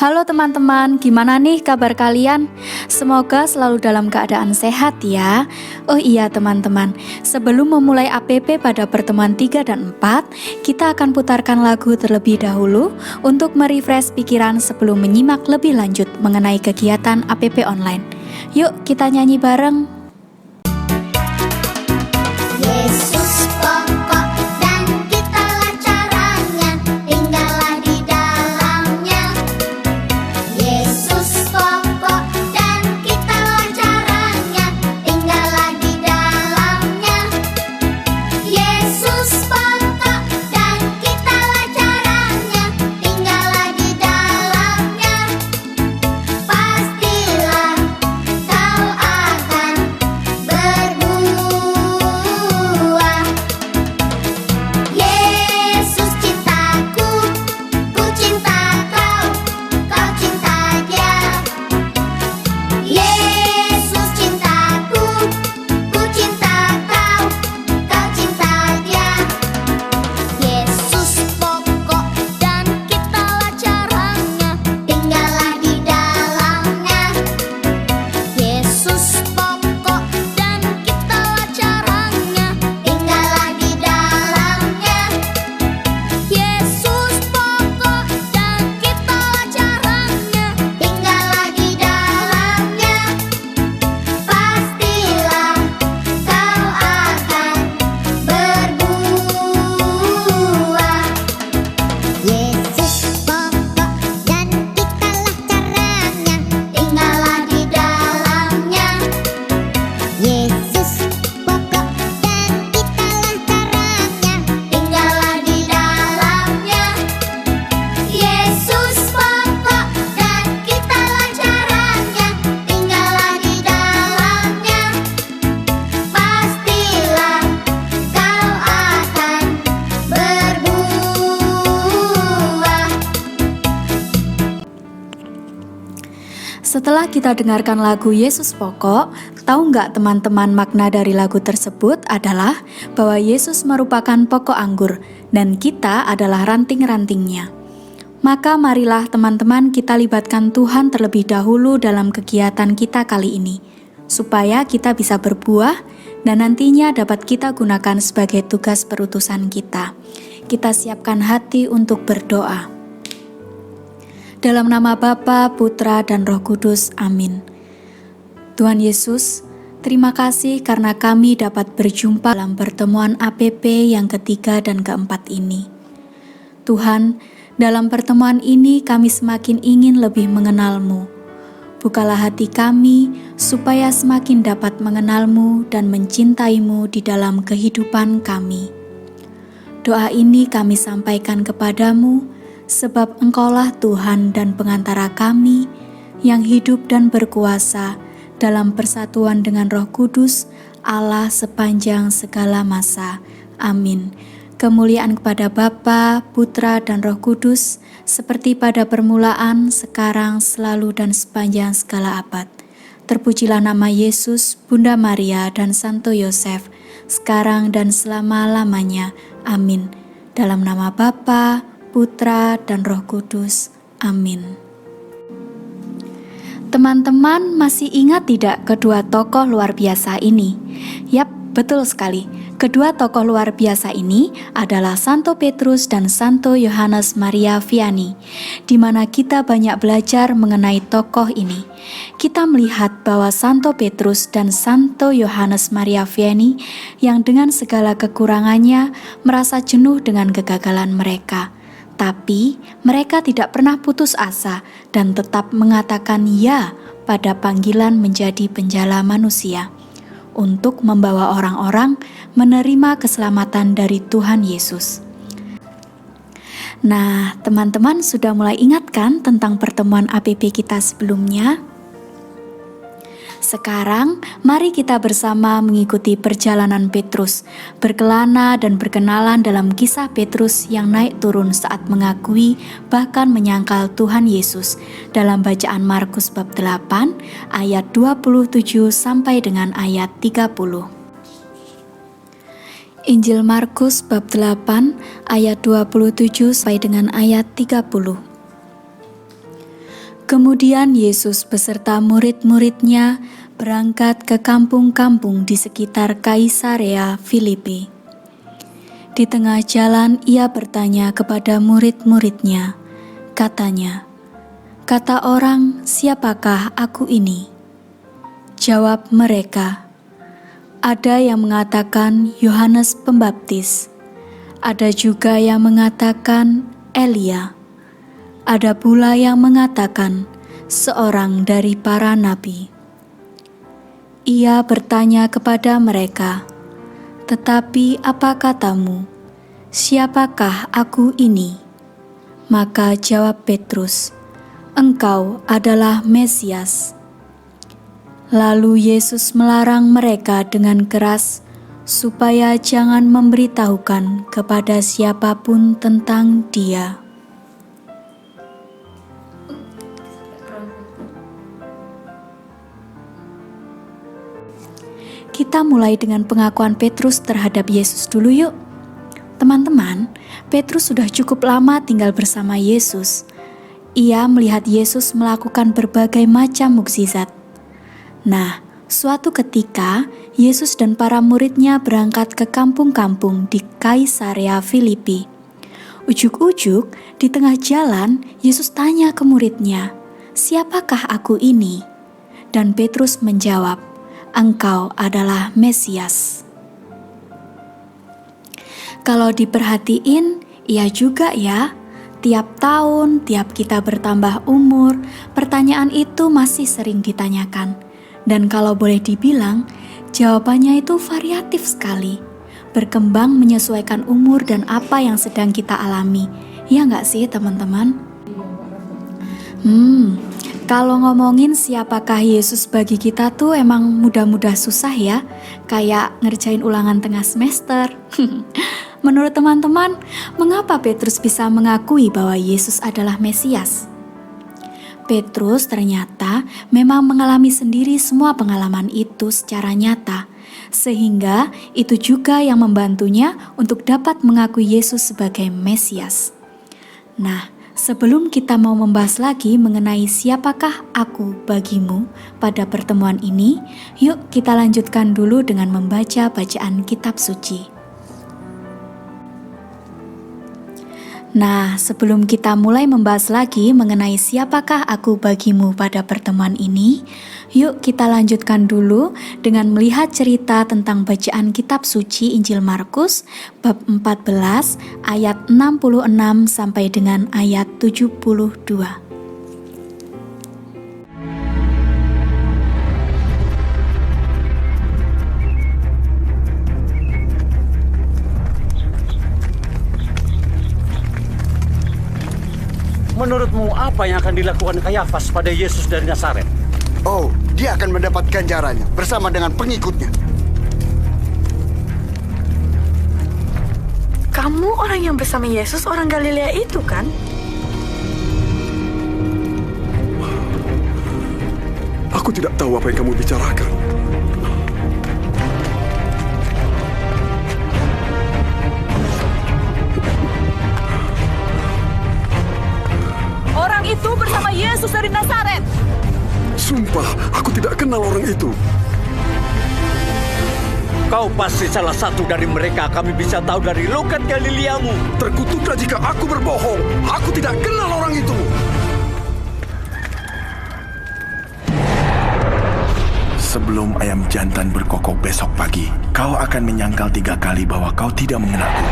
Halo teman-teman, gimana nih kabar kalian? Semoga selalu dalam keadaan sehat ya. Oh iya teman-teman, sebelum memulai APP pada pertemuan 3 dan 4, kita akan putarkan lagu terlebih dahulu untuk merefresh pikiran sebelum menyimak lebih lanjut mengenai kegiatan APP online. Yuk kita nyanyi bareng. Yesus pokok dan kitalah caranya, tinggallah di dalamnya. Yesus pokok dan kitalah caranya, tinggallah di dalamnya. Yesus pokok dan kitalah caranya, tinggallah di dalamnya. Pastilah kau akan berbuah. Yesus cintaku, ku cinta kau, kau cinta Dia. Yesus cintaku, ku cinta kau, kau cinta Dia. Yesus pokok dan kitalah caranya, tinggallah di dalamnya. Yesus pokok dan kitalah caranya, tinggallah di dalamnya. Yesus pokok dan kitalah caranya, tinggallah di dalamnya. Pastilah kau akan berbuah. Yesus pokok dan kitalah caranya, tinggallah di dalamnya. Yesus pokok dan kitalah caranya, tinggallah di dalamnya. Yesus pokok dan kitalah caranya, tinggallah di dalamnya. Pastilah kau akan berbuah. Setelah kita dengarkan lagu Yesus Pokok, tahu nggak teman-teman makna dari lagu tersebut adalah bahwa Yesus merupakan pokok anggur dan kita adalah ranting-rantingnya. Maka marilah teman-teman kita libatkan Tuhan terlebih dahulu dalam kegiatan kita kali ini, supaya kita bisa berbuah dan nantinya dapat kita gunakan sebagai tugas perutusan kita. Kita siapkan hati untuk berdoa. Dalam nama Bapa, Putra, dan Roh Kudus. Amin. Tuhan Yesus, terima kasih karena kami dapat berjumpa dalam pertemuan APP yang ketiga dan keempat ini. Tuhan, dalam pertemuan ini kami semakin ingin lebih mengenal-Mu. Bukalah hati kami supaya semakin dapat mengenal-Mu dan mencintai-Mu di dalam kehidupan kami. Doa ini kami sampaikan kepadamu, sebab Engkaulah Tuhan dan pengantara kami yang hidup dan berkuasa dalam persatuan dengan Roh Kudus, Allah sepanjang segala masa. Amin. Kemuliaan kepada Bapa, Putra, dan Roh Kudus, seperti pada permulaan, sekarang, selalu, dan sepanjang segala abad. Terpujilah nama Yesus, Bunda Maria, dan Santo Yosef, sekarang dan selama-lamanya. Amin. Dalam nama Bapa, Putra, dan Roh Kudus. Amin. Teman-teman masih ingat tidak kedua tokoh luar biasa ini? Yap, betul sekali. Kedua tokoh luar biasa ini adalah Santo Petrus dan Santo Yohanes Maria Vianney, di mana kita banyak belajar mengenai tokoh ini. Kita melihat bahwa Santo Petrus dan Santo Yohanes Maria Vianney yang dengan segala kekurangannya merasa jenuh dengan kegagalan mereka. Tapi mereka tidak pernah putus asa dan tetap mengatakan ya pada panggilan menjadi penjala manusia untuk membawa orang-orang menerima keselamatan dari Tuhan Yesus. Nah, teman-teman sudah mulai ingat kan tentang pertemuan APP kita sebelumnya? Sekarang, mari kita bersama mengikuti perjalanan Petrus, berkelana dan berkenalan dalam kisah Petrus yang naik turun saat mengakui bahkan menyangkal Tuhan Yesus dalam bacaan Markus bab 8 ayat 27 sampai dengan ayat 30. Injil Markus bab 8 ayat 27 sampai dengan ayat 30. Kemudian Yesus beserta murid-muridnya berangkat ke kampung-kampung di sekitar Kaisarea Filipi. Di tengah jalan ia bertanya kepada murid-muridnya, katanya, "Kata orang, siapakah aku ini?" Jawab mereka, "Ada yang mengatakan Yohanes Pembaptis, ada juga yang mengatakan Elia, ada pula yang mengatakan seorang dari para nabi." Ia bertanya kepada mereka, "Tetapi apa katamu? Siapakah aku ini?" Maka jawab Petrus, "Engkau adalah Mesias." Lalu Yesus melarang mereka dengan keras supaya jangan memberitahukan kepada siapapun tentang Dia. Kita mulai dengan pengakuan Petrus terhadap Yesus dulu yuk. Teman-teman, Petrus sudah cukup lama tinggal bersama Yesus. Ia melihat Yesus melakukan berbagai macam mukjizat. Nah, suatu ketika Yesus dan para muridnya berangkat ke kampung-kampung di Kaisarea Filipi. Ujuk-ujuk di tengah jalan Yesus tanya ke muridnya, "Siapakah aku ini?" Dan Petrus menjawab, "Engkau adalah Mesias." Kalau diperhatiin, iya juga ya. Tiap tahun, tiap kita bertambah umur, pertanyaan itu masih sering ditanyakan. Dan kalau boleh dibilang, jawabannya itu variatif sekali. Berkembang menyesuaikan umur dan apa yang sedang kita alami. Ya nggak sih teman-teman? Kalau ngomongin siapakah Yesus bagi kita tuh emang mudah-mudah susah ya. Kayak ngerjain ulangan tengah semester. Menurut teman-teman, mengapa Petrus bisa mengakui bahwa Yesus adalah Mesias? Petrus ternyata memang mengalami sendiri semua pengalaman itu secara nyata, sehingga itu juga yang membantunya untuk dapat mengakui Yesus sebagai Mesias. Nah, sebelum kita mau membahas lagi mengenai siapakah aku bagimu pada pertemuan ini, yuk kita lanjutkan dulu dengan membaca bacaan kitab suci. Nah, sebelum kita mulai membahas lagi mengenai siapakah aku bagimu pada pertemuan ini, yuk kita lanjutkan dulu dengan melihat cerita tentang bacaan kitab suci Injil Markus bab 14 ayat 66 sampai dengan ayat 72. Menurutmu apa yang akan dilakukan Kayafas pada Yesus dari Nazaret? Oh, dia akan mendapat ganjarannya bersama dengan pengikutnya. Kamu orang yang bersama Yesus, orang Galilea itu kan? Aku tidak tahu apa yang kamu bicarakan. Orang itu bersama Yesus dari Nazaret. Sumpah, aku tidak kenal orang itu. Kau pasti salah satu dari mereka. Kami bisa tahu dari logat Galileamu. Terkutuklah jika aku berbohong. Aku tidak kenal orang itu. Sebelum ayam jantan berkokok besok pagi, kau akan menyangkal 3 kali bahwa kau tidak mengenalku.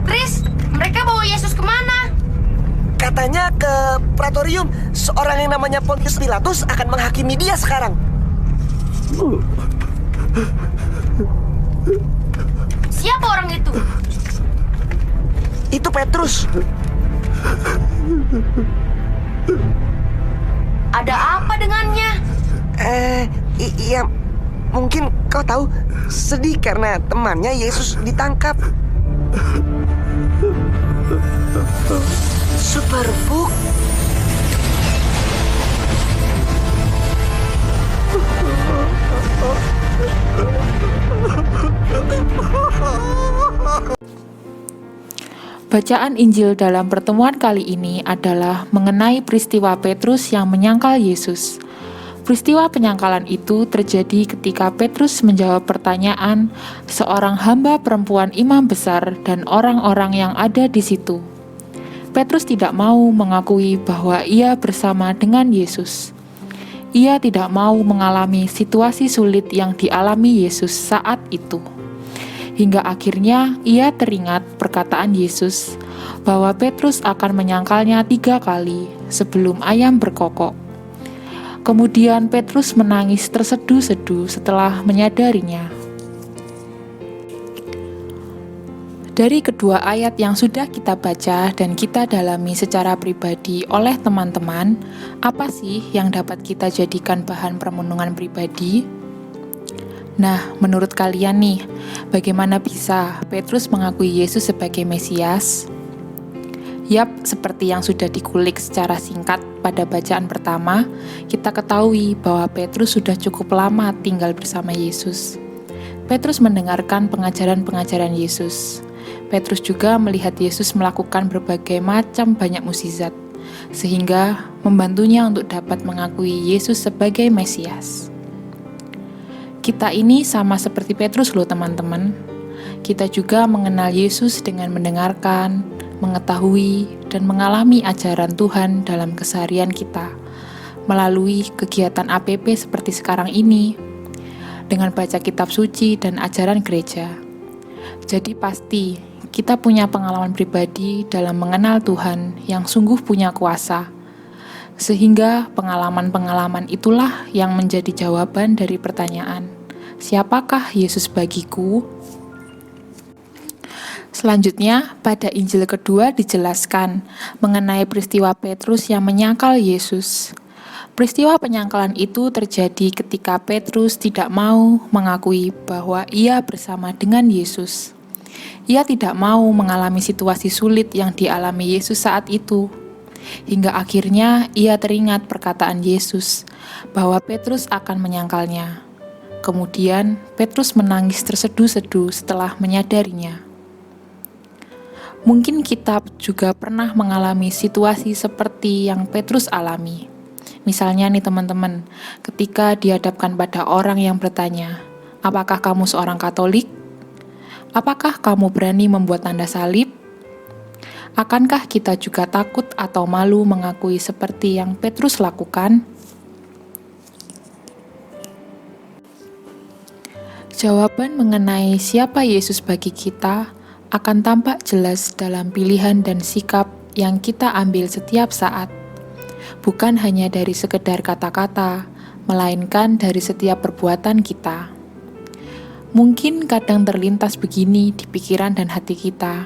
Tris, mereka bawa Yesus kemana? Katanya ke Praetorium. Seorang yang namanya Pontius Pilatus akan menghakimi dia sekarang. Siapa orang itu? Itu Petrus. Ada apa dengannya? Iya, Mungkin kau tahu, sedih karena temannya Yesus ditangkap. Superbook. Bacaan Injil dalam pertemuan kali ini adalah mengenai peristiwa Petrus yang menyangkal Yesus. Peristiwa penyangkalan itu terjadi ketika Petrus menjawab pertanyaan seorang hamba perempuan imam besar dan orang-orang yang ada di situ. Petrus tidak mau mengakui bahwa ia bersama dengan Yesus. Ia tidak mau mengalami situasi sulit yang dialami Yesus saat itu. Hingga akhirnya ia teringat perkataan Yesus bahwa Petrus akan menyangkalnya 3 kali sebelum ayam berkokok. Kemudian Petrus menangis terseduh-seduh setelah menyadarinya. Dari kedua ayat yang sudah kita baca dan kita dalami secara pribadi oleh teman-teman, apa sih yang dapat kita jadikan bahan permenungan pribadi? Nah, menurut kalian nih, bagaimana bisa Petrus mengakui Yesus sebagai Mesias? Yap, seperti yang sudah dikulik secara singkat pada bacaan pertama, kita ketahui bahwa Petrus sudah cukup lama tinggal bersama Yesus. Petrus mendengarkan pengajaran-pengajaran Yesus. Petrus juga melihat Yesus melakukan berbagai macam banyak mukjizat, sehingga membantunya untuk dapat mengakui Yesus sebagai Mesias. Kita ini sama seperti Petrus loh teman-teman. Kita juga mengenal Yesus dengan mendengarkan, mengetahui, dan mengalami ajaran Tuhan dalam keseharian kita, melalui kegiatan APP seperti sekarang ini, dengan baca kitab suci dan ajaran gereja. Jadi pasti, kita punya pengalaman pribadi dalam mengenal Tuhan yang sungguh punya kuasa, sehingga pengalaman-pengalaman itulah yang menjadi jawaban dari pertanyaan, siapakah Yesus bagiku? Selanjutnya, pada Injil kedua dijelaskan mengenai peristiwa Petrus yang menyangkal Yesus. Peristiwa penyangkalan itu terjadi ketika Petrus tidak mau mengakui bahwa ia bersama dengan Yesus. Ia tidak mau mengalami situasi sulit yang dialami Yesus saat itu. Hingga akhirnya ia teringat perkataan Yesus bahwa Petrus akan menyangkalnya. Kemudian Petrus menangis terseduh-seduh setelah menyadarinya. Mungkin kita juga pernah mengalami situasi seperti yang Petrus alami. Misalnya nih teman-teman, ketika dihadapkan pada orang yang bertanya, apakah kamu seorang Katolik? Apakah kamu berani membuat tanda salib? Akankah kita juga takut atau malu mengakui seperti yang Petrus lakukan? Jawaban mengenai siapa Yesus bagi kita akan tampak jelas dalam pilihan dan sikap yang kita ambil setiap saat. Bukan hanya dari sekedar kata-kata, melainkan dari setiap perbuatan kita. Mungkin kadang terlintas begini di pikiran dan hati kita.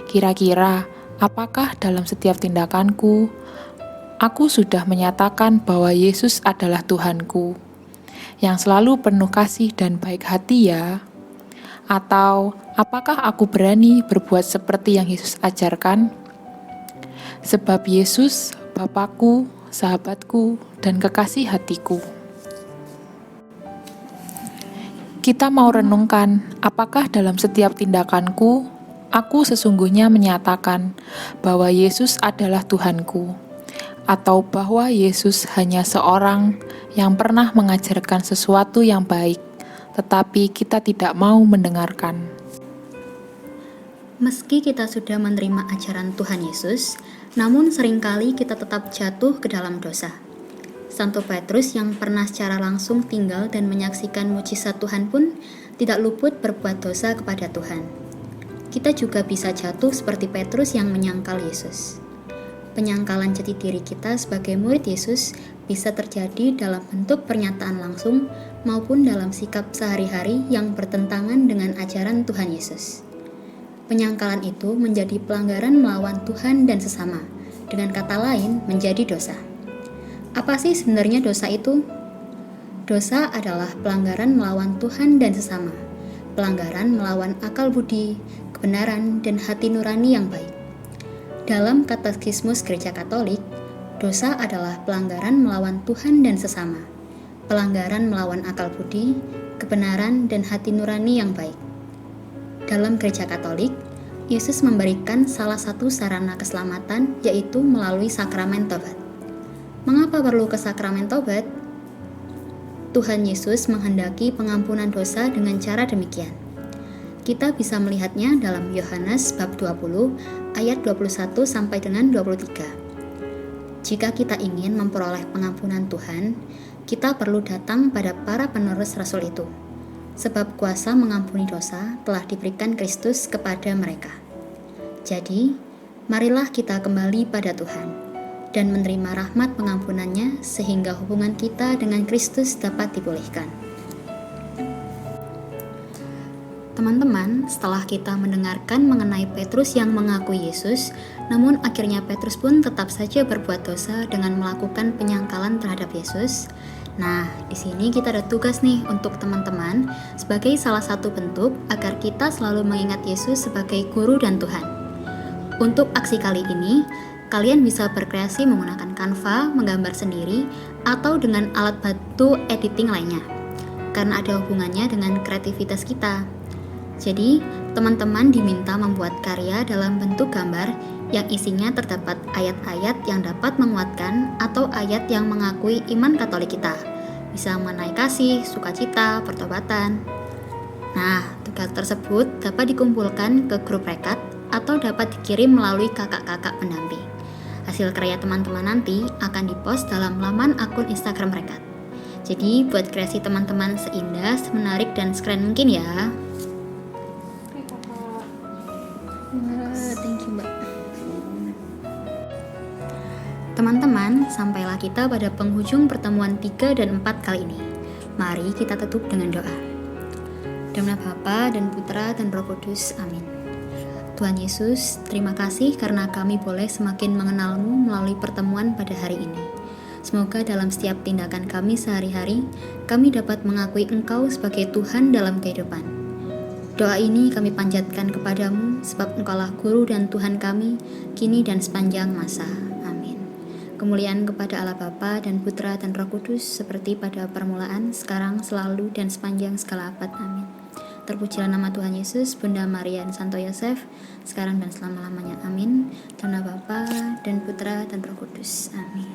Kira-kira, apakah dalam setiap tindakanku, aku sudah menyatakan bahwa Yesus adalah Tuhanku, yang selalu penuh kasih dan baik hati ya? Atau, apakah aku berani berbuat seperti yang Yesus ajarkan? Sebab Yesus, Bapakku, sahabatku, dan kekasih hatiku. Kita mau renungkan, apakah dalam setiap tindakanku, aku sesungguhnya menyatakan bahwa Yesus adalah Tuhanku, atau bahwa Yesus hanya seorang yang pernah mengajarkan sesuatu yang baik, tetapi kita tidak mau mendengarkan. Meski kita sudah menerima ajaran Tuhan Yesus, namun seringkali kita tetap jatuh ke dalam dosa. Santo Petrus yang pernah secara langsung tinggal dan menyaksikan mukjizat Tuhan pun tidak luput berbuat dosa kepada Tuhan. Kita juga bisa jatuh seperti Petrus yang menyangkal Yesus. Penyangkalan jati diri kita sebagai murid Yesus bisa terjadi dalam bentuk pernyataan langsung maupun dalam sikap sehari-hari yang bertentangan dengan ajaran Tuhan Yesus. Penyangkalan itu menjadi pelanggaran melawan Tuhan dan sesama, dengan kata lain menjadi dosa. Apa sih sebenarnya dosa itu? Dosa adalah pelanggaran melawan Tuhan dan sesama, pelanggaran melawan akal budi, kebenaran, dan hati nurani yang baik. Dalam Katekismus Gereja Katolik, dosa adalah pelanggaran melawan Tuhan dan sesama, pelanggaran melawan akal budi, kebenaran, dan hati nurani yang baik. Dalam Gereja Katolik, Yesus memberikan salah satu sarana keselamatan, yaitu melalui sakramen tobat. Mengapa perlu ke sakramen tobat? Tuhan Yesus menghendaki pengampunan dosa dengan cara demikian. Kita bisa melihatnya dalam Yohanes bab 20 ayat 21 sampai dengan 23. Jika kita ingin memperoleh pengampunan Tuhan, kita perlu datang pada para penerus rasul itu, sebab kuasa mengampuni dosa telah diberikan Kristus kepada mereka. Jadi, marilah kita kembali pada Tuhan dan menerima rahmat pengampunannya sehingga hubungan kita dengan Kristus dapat dipulihkan. Teman-teman, setelah kita mendengarkan mengenai Petrus yang mengakui Yesus, namun akhirnya Petrus pun tetap saja berbuat dosa dengan melakukan penyangkalan terhadap Yesus. Nah, di sini kita ada tugas nih untuk teman-teman sebagai salah satu bentuk agar kita selalu mengingat Yesus sebagai guru dan Tuhan. Untuk aksi kali ini, kalian bisa berkreasi menggunakan Canva, menggambar sendiri, atau dengan alat bantu editing lainnya, karena ada hubungannya dengan kreativitas kita. Jadi, teman-teman diminta membuat karya dalam bentuk gambar yang isinya terdapat ayat-ayat yang dapat menguatkan atau ayat yang mengakui iman Katolik kita, bisa mengenai kasih, sukacita, pertobatan. Nah, tugas tersebut dapat dikumpulkan ke grup rekat atau dapat dikirim melalui kakak-kakak pendamping. Hasil karya teman-teman nanti akan dipost dalam laman akun Instagram rekat. Jadi, buat kreasi teman-teman seindah, semenarik, dan sekeren mungkin ya. Thank you, Mbak. Teman-teman, sampailah kita pada penghujung pertemuan 3 dan 4 kali ini. Mari kita tutup dengan doa. Dalam nama Bapa dan Putra dan Roh Kudus. Amin. Tuhan Yesus, terima kasih karena kami boleh semakin mengenal-Mu melalui pertemuan pada hari ini. Semoga dalam setiap tindakan kami sehari-hari, kami dapat mengakui Engkau sebagai Tuhan dalam kehidupan. Doa ini kami panjatkan kepadamu, sebab Engkaulah Guru dan Tuhan kami, kini dan sepanjang masa. Amin. Kemuliaan kepada Allah Bapa dan Putra dan Roh Kudus, seperti pada permulaan, sekarang, selalu, dan sepanjang segala abad. Amin. Terpujilah nama Tuhan Yesus, Bunda Maria dan Santo Yosef, sekarang dan selama-lamanya. Amin. Dalam nama Bapa dan Putra dan Roh Kudus. Amin.